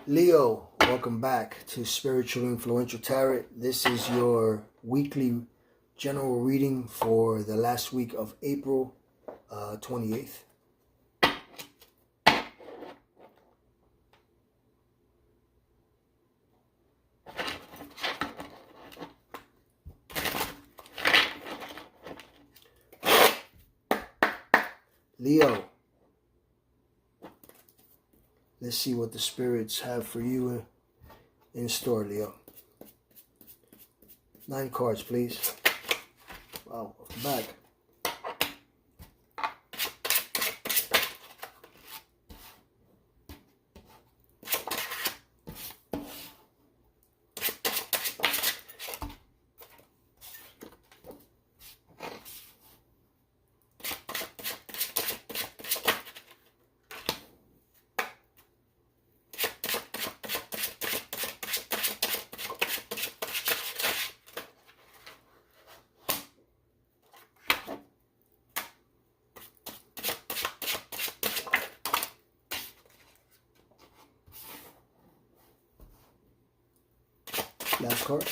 Leo, welcome back to Spiritual Influential Tarot. This is your weekly general reading for the last week of April 28th. Leo, let's see what the spirits have for you in store, Leo. 9 cards, please. Wow, off the back. Last card.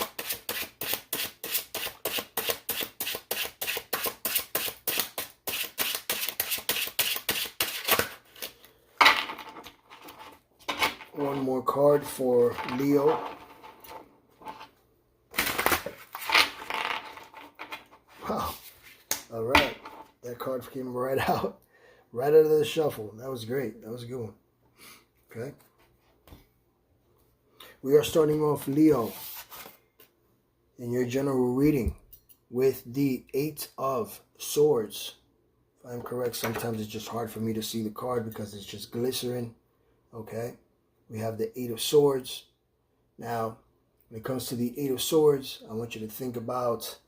One more card for Leo. Wow. All right. That card came right out. Right out of the shuffle. That was great. That was a good one. Okay. We are starting off, Leo, in your general reading with the 8 of Swords. If I'm correct, sometimes it's just hard for me to see the card because it's just glycerin. Okay. We have the 8 of Swords. Now, when it comes to the 8 of Swords, I want you to think about,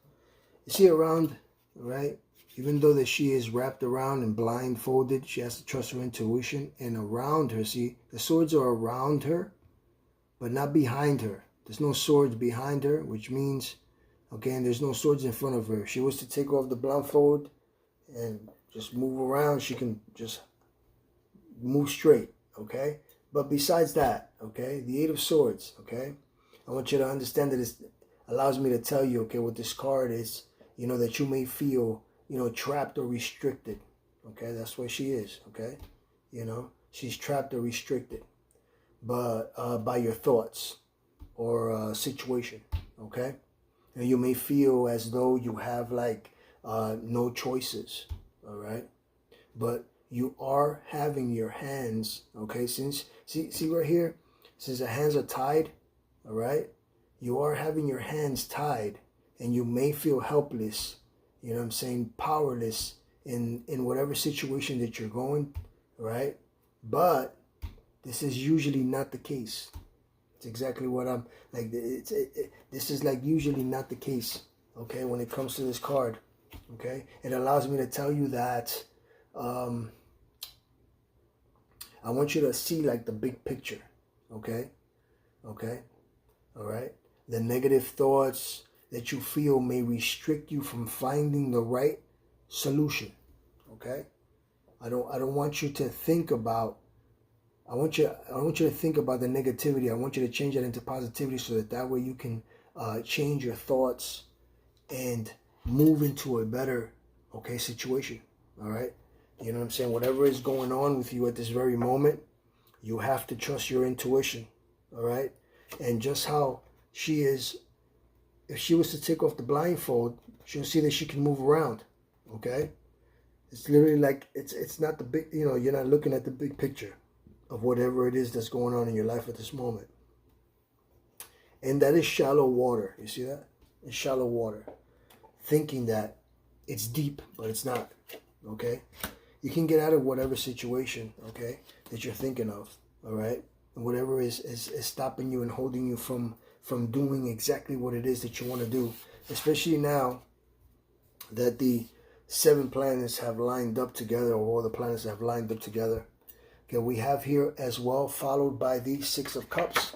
you see around, right? Even though that she is wrapped around and blindfolded, she has to trust her intuition. And around her, see, the swords are around her, but not behind her. There's no swords behind her, which means, okay, and there's no swords in front of her. If she was to take off the blindfold and just move around, she can just move straight, okay? But besides that, okay, the 8 of Swords, okay, I want you to understand that it allows me to tell you, okay, what this card is, you know, that you may feel, you know, trapped or restricted, okay? That's where she is, okay? You know, she's trapped or restricted, but by your thoughts or situation, okay? And you may feel as though you have like no choices, all right? But you are having your hands, okay? Since, see right here, since the hands are tied, all right? You are having your hands tied and you may feel helpless, you know what I'm saying, powerless in whatever situation that you're going, right? But this is usually not the case. It's exactly what I'm, like, this is like usually not the case, okay, when it comes to this card, okay? It allows me to tell you that I want you to see like the big picture, okay? Okay? All right? The negative thoughts that you feel may restrict you from finding the right solution, okay? I don't want you to think about, I want you to think about the negativity. I want you to change that into positivity so that way you can change your thoughts and move into a better, okay, situation, all right? You know what I'm saying? Whatever is going on with you at this very moment, you have to trust your intuition, all right? And just how she is, if she was to take off the blindfold, she'll see that she can move around, okay? It's literally like, it's not the big, you know, you're not looking at the big picture of whatever it is that's going on in your life at this moment. And that is shallow water. You see that? It's shallow water. Thinking that it's deep, but it's not, okay? You can get out of whatever situation, okay, that you're thinking of, all right? And whatever is stopping you and holding you from doing exactly what it is that you want to do, especially now that the 7 planets have lined up together, or all the planets have lined up together. Okay, we have here as well, followed by the 6 of Cups.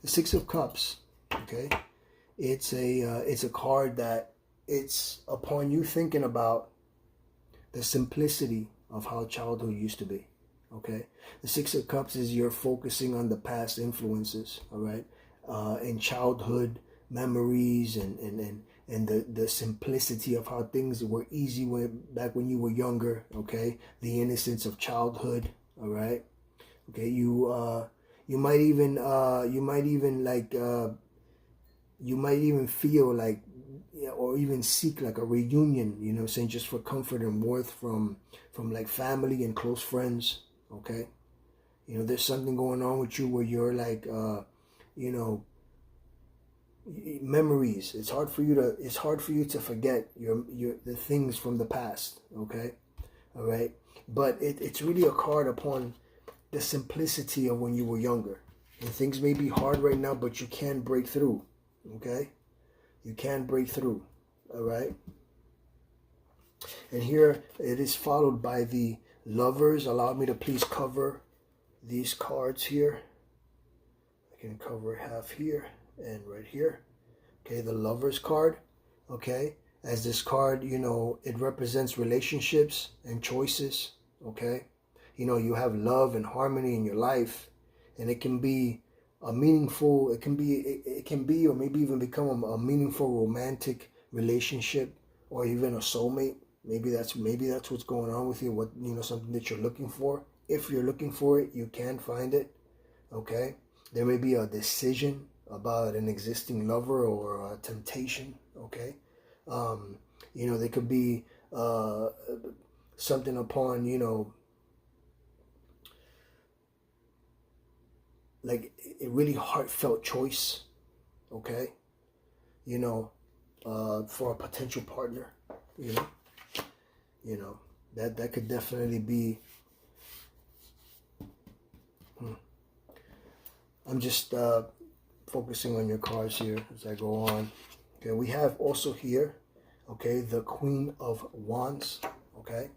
The 6 of Cups, okay, it's a card that it's upon you thinking about the simplicity of how childhood used to be, Okay, the Six of Cups is you're focusing on the past influences, all right, and childhood memories, and the simplicity of how things were easy back when you were younger. Okay, the innocence of childhood. All right. Okay, you might even you might even feel like, or even seek like a reunion, saying, just for comfort and warmth from like family and close friends. Okay, there's something going on with you where you're like, memories. It's hard for you to forget the things from the past. Okay, all right, but it's really a card upon the simplicity of when you were younger. And things may be hard right now, but you can break through. Okay, you can break through. All right. And here it is followed by the Lovers. Allow me to please cover these cards here. I can cover half here and right here. Okay, the Lovers card. Okay, as this card, it represents relationships and choices. Okay, you have love and harmony in your life, and it can be a meaningful, it can be or maybe even become a meaningful romantic relationship, or even a soulmate. Maybe that's what's going on with you. Something that you're looking for. If you're looking for it, you can find it. Okay, there may be a decision about an existing lover or a temptation. Okay, there could be something upon like a really heartfelt choice. Okay, for a potential partner. That could definitely be. I'm just focusing on your cards here as I go on. Okay, we have also here, okay, the Queen of Wands. Okay,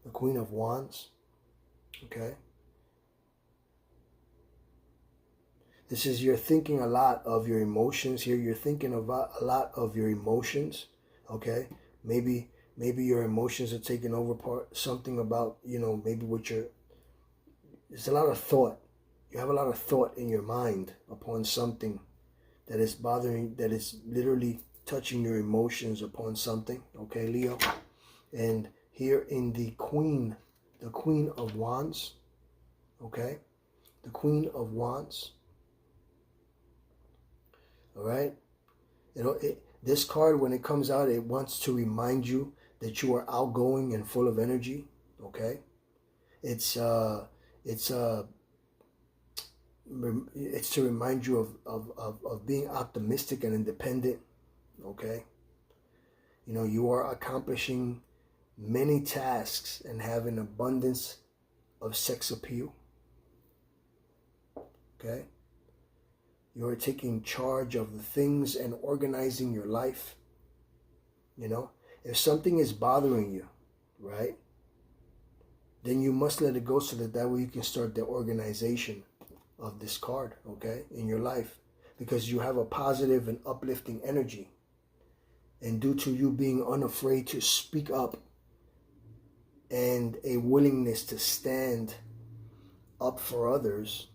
the Queen of Wands. Okay, this is you're thinking a lot of your emotions here. You're thinking about a lot of your emotions. Okay, maybe your emotions are taking over something about, maybe there's a lot of thought. You have a lot of thought in your mind upon something that is bothering, that is literally touching your emotions upon something. Okay, Leo. And here in the Queen of Wands. Okay, the Queen of Wands. All right. This card, when it comes out, it wants to remind you that you are outgoing and full of energy. Okay, it's to remind you of being optimistic and independent. Okay, you are accomplishing many tasks and have an abundance of sex appeal. Okay, you are taking charge of the things and organizing your life. If something is bothering you, right, then you must let it go so that way you can start the organization of this card, okay, in your life, because you have a positive and uplifting energy. And due to you being unafraid to speak up and a willingness to stand up for others,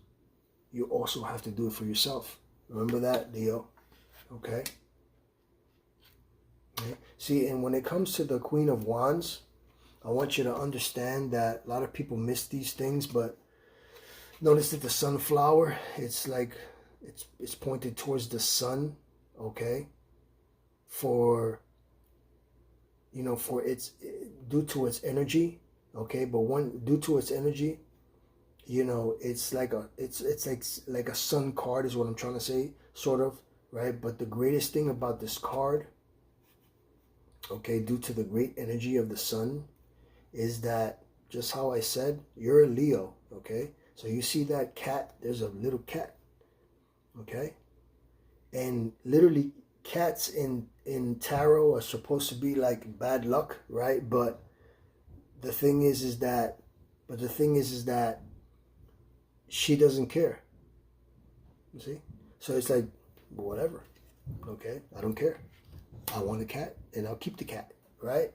you also have to do it for yourself. Remember that, Leo. Okay? Okay. See, and when it comes to the Queen of Wands, I want you to understand that a lot of people miss these things, but notice that the sunflower, it's like, it's pointed towards the sun, okay? For its, due to its energy, okay? But due to its energy, it's like a sun card is what I'm trying to say, sort of, right? But the greatest thing about this card, okay, due to the great energy of the sun, is that, just how I said, you're a Leo, okay? So you see that cat, there's a little cat, okay? And literally cats in tarot are supposed to be like bad luck, right? But the thing is that she doesn't care. You see? So it's like, whatever. Okay? I don't care. I want a cat and I'll keep the cat, right?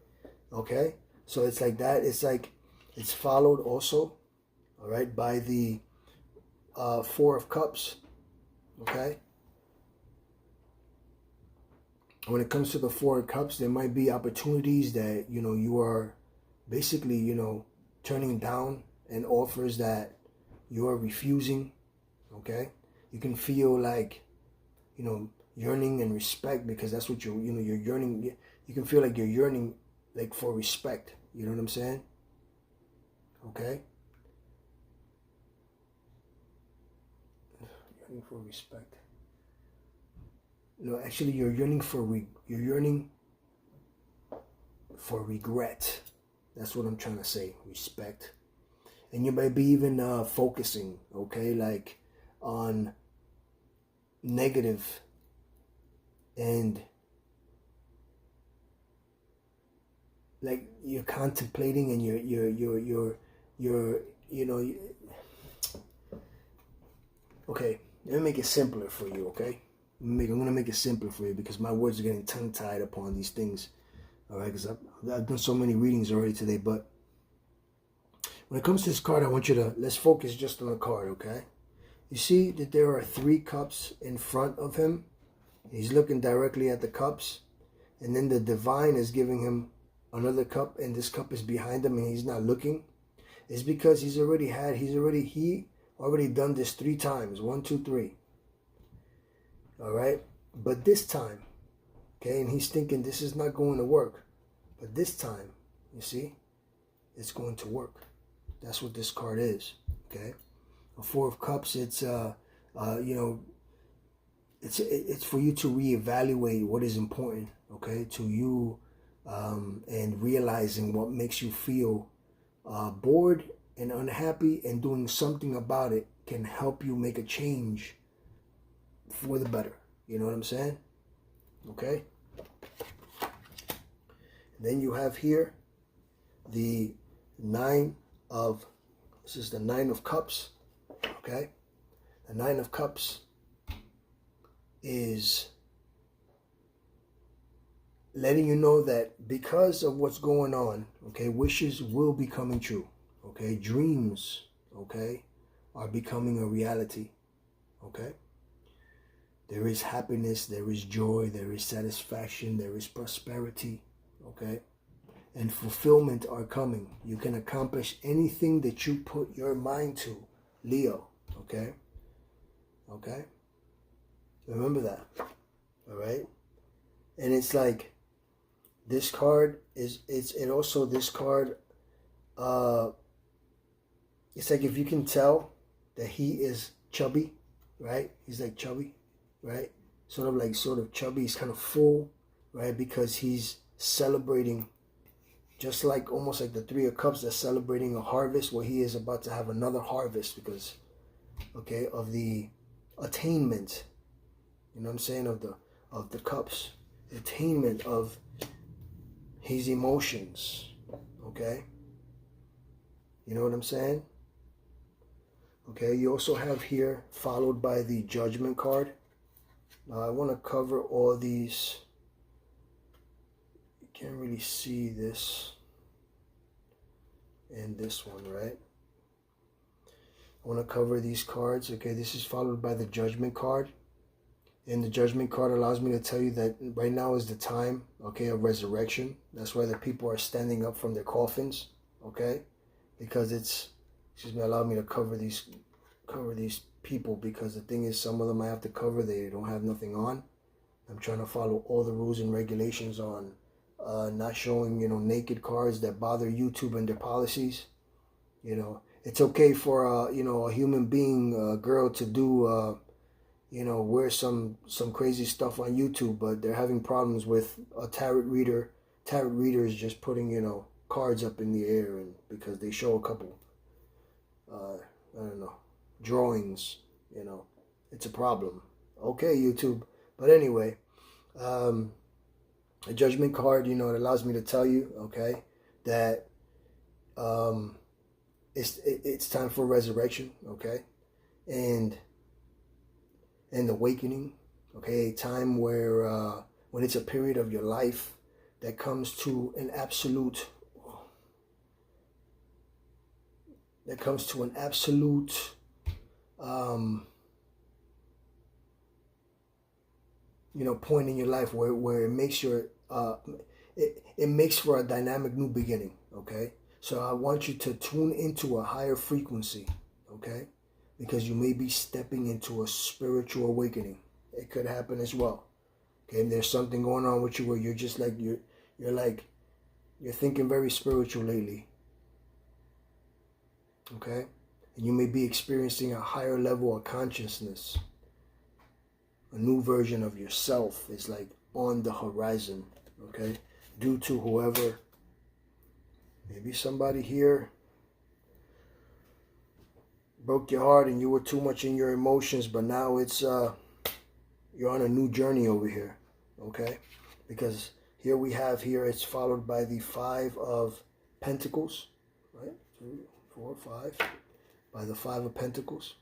Okay? So it's like that. It's like, it's followed also, all right, by the Four of Cups, okay? When it comes to the Four of Cups, there might be opportunities that, you know, you are basically, you know, turning down, and offers that you are refusing, okay? You can feel like, you know, yearning and respect, because that's what you're yearning. You can feel like you're yearning like for respect. You know what I'm saying? Okay? Yearning for respect. No, actually, you're yearning for regret. That's what I'm trying to say. Respect. And you might be even focusing, okay, like on negative and like you're contemplating, and you're you know. Okay, let me make it simpler for you. Okay, I'm gonna make it simpler for you, because my words are getting tongue tied upon these things. All right, because I've done so many readings already today. But when it comes to this card, I want you to let's focus just on the card. Okay, you see that there are 3 cups in front of him. He's looking directly at the cups, and then the divine is giving him another cup, and this cup is behind him, and he's not looking. It's because he already done this 3 times. 1, 2, 3. All right, but this time, okay, and he's thinking this is not going to work, but this time, you see, it's going to work. That's what this card is. Okay, a 4 of Cups. It's you know, it's for you to reevaluate what is important, okay, to you, and realizing what makes you feel bored and unhappy, and doing something about it can help you make a change for the better. You know what I'm saying? Okay. Then you have here the this is the 9 of Cups. Okay. The 9 of Cups is letting you know that because of what's going on, okay, wishes will be coming true. Okay, dreams, okay, are becoming a reality. Okay, there is happiness, there is joy, there is satisfaction, there is prosperity. Okay, and fulfillment are coming. You can accomplish anything that you put your mind to, Leo. Okay, okay, remember that. All right, and it's like this card is this card. It's like if you can tell that he is chubby, right? He's like chubby, right? Sort of chubby. He's kind of full, right? Because he's celebrating, just like almost like the 3 of Cups that's celebrating a harvest, where he is about to have another harvest because, okay, of the attainment, you know what I'm saying, of the cups, the attainment of his emotions, okay? You know what I'm saying? Okay, you also have here, followed by the Judgment card. Now, I want to cover all these. You can't really see this and this one, right? I want to cover these cards. Okay, this is followed by the Judgment card. And the Judgment card allows me to tell you that right now is the time, okay, of resurrection. That's why the people are standing up from their coffins, okay? Because allow me to cover these people, because the thing is, some of them I have to cover, they don't have nothing on. I'm trying to follow all the rules and regulations on not showing, naked cards that bother YouTube and their policies. It's okay for a human being, a girl, to do wear some crazy stuff on YouTube, but they're having problems with a tarot reader. Tarot readers just putting cards up in the air, and because they show a couple I don't know, drawings, it's a problem. Okay, YouTube. But anyway, a Judgment card, it allows me to tell you, okay, that it's time for resurrection, okay, and awakening, okay, a time where when it's a period of your life that comes to an absolute that comes to an absolute point in your life where it makes it makes for a dynamic new beginning. Okay, so I want you to tune into a higher frequency. Okay, because you may be stepping into a spiritual awakening. It could happen as well. Okay, and there's something going on with you where you're just like you're thinking very spiritual lately. Okay, and you may be experiencing a higher level of consciousness. A new version of yourself is like on the horizon. Okay, due to whoever, maybe somebody here broke your heart and you were too much in your emotions, but now it's you're on a new journey over here. Okay, because here we have it's followed by the 5 of Pentacles, right? 2, 4, 5, by the 5 of Pentacles.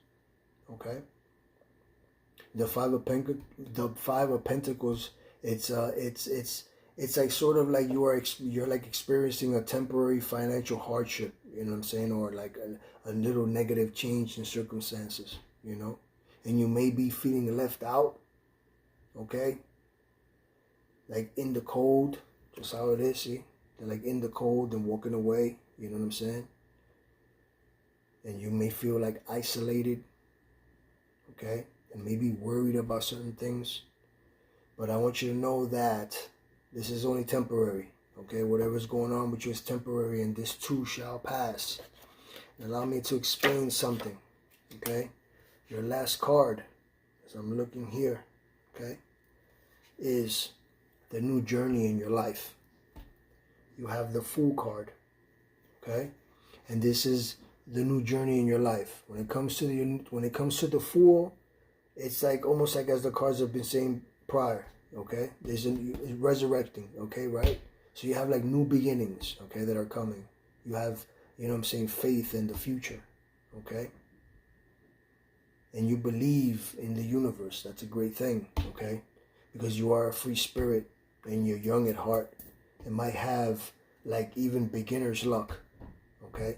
Okay, the 5 of Pentacles. It's like sort of like you're like experiencing a temporary financial hardship. You know what I'm saying, or like a little negative change in circumstances. You know, and you may be feeling left out. Okay. Like in the cold, just how it is, see? They're like in the cold and walking away, you know what I'm saying? And you may feel like isolated, okay? And maybe worried about certain things. But I want you to know that this is only temporary, okay? Whatever's going on with you is temporary, and this too shall pass. And allow me to explain something, okay? Your last card, as I'm looking here, okay, is the new journey in your life. You have the Fool card, okay, and this is the new journey in your life. When it comes to the Fool, it's like almost like as the cards have been saying prior, okay. It's resurrecting, okay, right? So you have like new beginnings, okay, that are coming. You have, you know what I'm saying, faith in the future, okay, and you believe in the universe. That's a great thing, okay, because you are a free spirit. And you're young at heart, and might have like even beginner's luck, okay?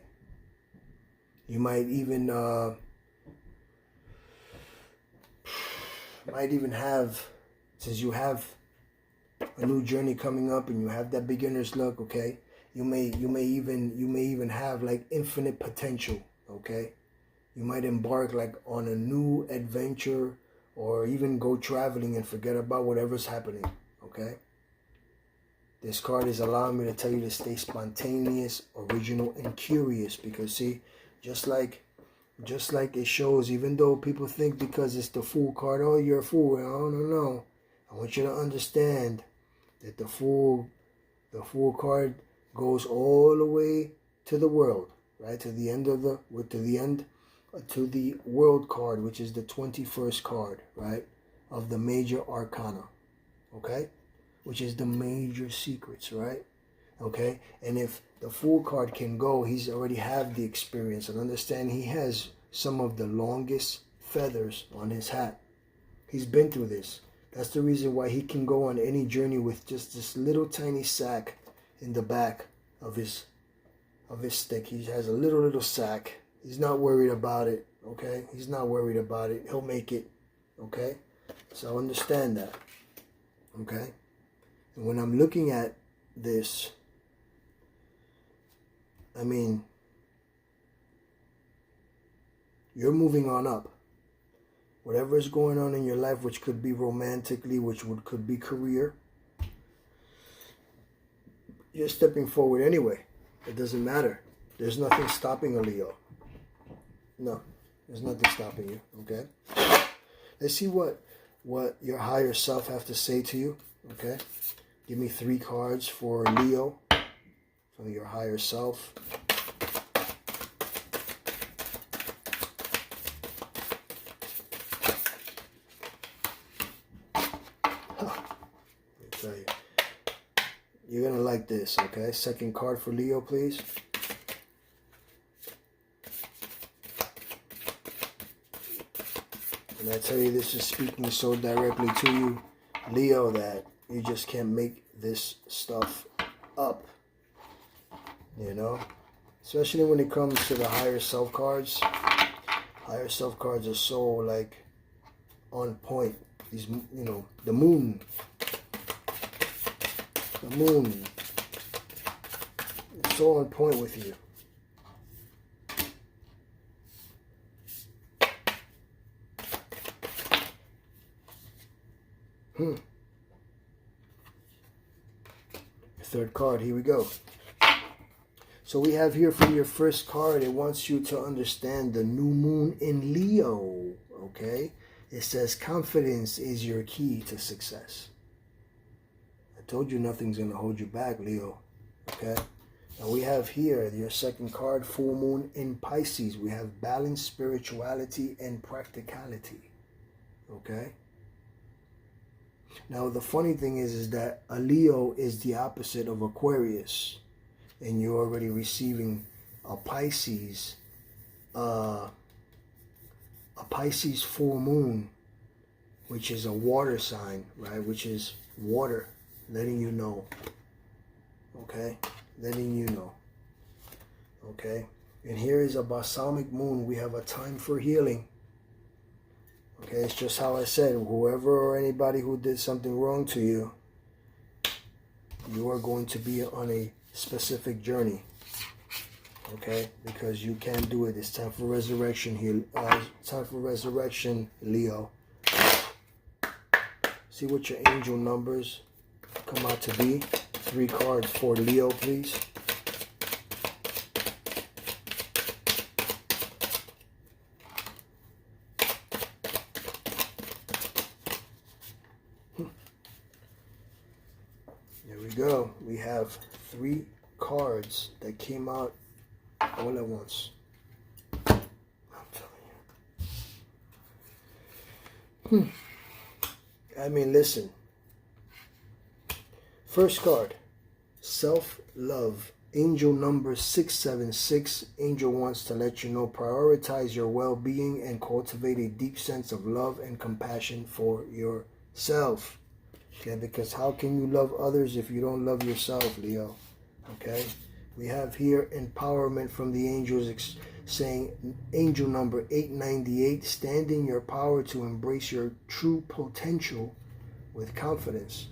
You might even have, since you have a new journey coming up and you have that beginner's luck, okay? You may even have like infinite potential, okay? You might embark like on a new adventure, or even go traveling and forget about whatever's happening, okay? This card is allowing me to tell you to stay spontaneous, original, and curious. Because see, just like it shows, even though people think because it's the Fool card, oh, you're a fool. No. I want you to understand that the Fool card goes all the way to the world, right? To the world card, which is the 21st card, right? Of the major arcana, okay? Which is the major secrets, right? Okay, and if the Fool card can go, he's already have the experience, and understand he has some of the longest feathers on his hat. He's been through this. That's the reason why he can go on any journey with just this little tiny sack in the back of his stick. He has a little sack. He's not worried about it, okay? He's not worried about it. He'll make it, okay? So understand that, okay? And when I'm looking at this, I mean, you're moving on up. Whatever is going on in your life, which could be romantically, could be career, you're stepping forward anyway. It doesn't matter. There's nothing stopping a Leo. No, there's nothing stopping you, okay? Let's see what your higher self have to say to you, okay? Give me 3 cards for Leo, from your higher self. Let me tell you. You're going to like this, okay? Second card for Leo, please. And I tell you, this is speaking so directly to you, Leo, that you just can't make this stuff up, you know? especially when it comes to the higher self cards. Higher self cards are so like on point. These, you know, the moon. The moon. It's so on point with you. Third card, here we go. So we have here for your first card, it wants you to understand the new moon in Leo, okay? It says confidence is your key to success. I told you nothing's going to hold you back, Leo, okay? Now we have here your second card, full moon in Pisces. We have balance, spirituality, and practicality, okay? Now, the funny thing is that a Leo is the opposite of Aquarius, and you're already receiving a Pisces full moon, which is a water sign, right? Which is water, letting you know, okay? Letting you know, okay? And here is a balsamic moon. We have a time for healing. Okay, it's just how I said, whoever or anybody who did something wrong to you, you are going to be on a specific journey. Okay, because you can do it. It's time for resurrection here. Time for resurrection, Leo. See what your angel numbers come out to be. 3 cards for Leo, please. There we go. We have 3 cards that came out all at once. I'm telling you. I mean, listen. First card, self-love. Angel number 676. Angel wants to let you know, prioritize your well-being and cultivate a deep sense of love and compassion for yourself. Okay, because how can you love others if you don't love yourself, Leo? Okay, we have here empowerment from the angels saying, angel number 898, stand in your power to embrace your true potential with confidence.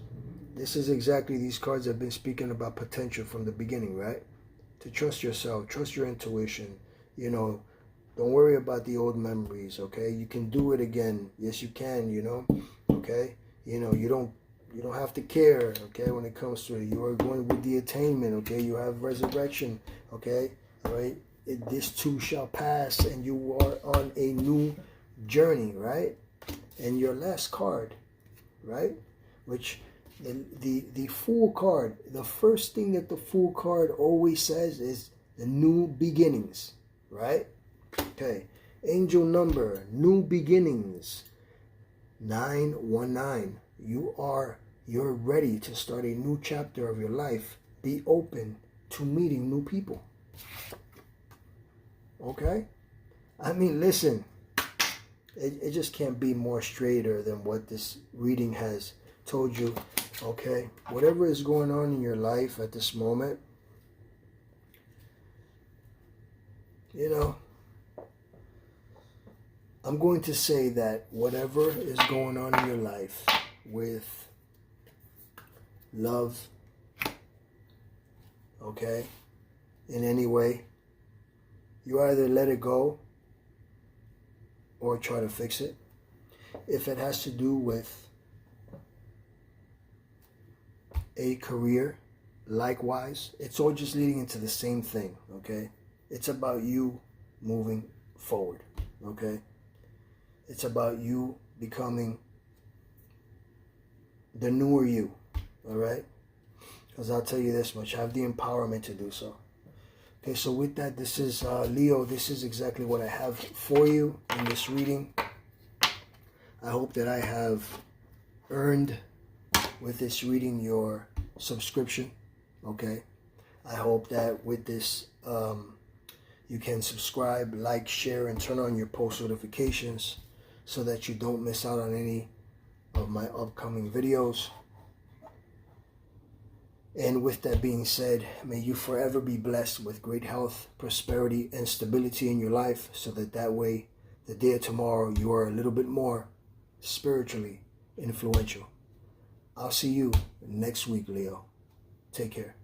This is exactly, these cards have been speaking about potential from the beginning, right? To trust yourself, trust your intuition, you know, don't worry about the old memories, okay? You can do it again. Yes, you can, you know, okay? You know, you don't have to care, okay, when it comes to it. You are going with the attainment, okay? You have resurrection, okay? All right? This too shall pass, and you are on a new journey, right? And your last card, right? Which the Fool card, the first thing that the Fool card always says is the new beginnings, right? Okay. Angel number, new beginnings, 919. You're ready to start a new chapter of your life. Be open to meeting new people. Okay? I mean, listen, it just can't be more straighter than what this reading has told you. Okay? Whatever is going on in your life at this moment, you know, I'm going to say that whatever is going on in your life with love, okay, in any way, you either let it go or try to fix it. If it has to do with a career, likewise, it's all just leading into the same thing, okay? It's about you moving forward, okay? It's about you becoming the newer you, all right? Because I'll tell you this much, have the empowerment to do so. Okay, so with that, this is Leo. This is exactly what I have for you in this reading. I hope that I have earned with this reading your subscription, okay? I hope that with this you can subscribe, like, share, and turn on your post notifications so that you don't miss out on any of my upcoming videos. And with that being said, may you forever be blessed with great health, prosperity, and stability in your life, so that way, the day of tomorrow, you are a little bit more spiritually influential. I'll see you next week, Leo. Take care.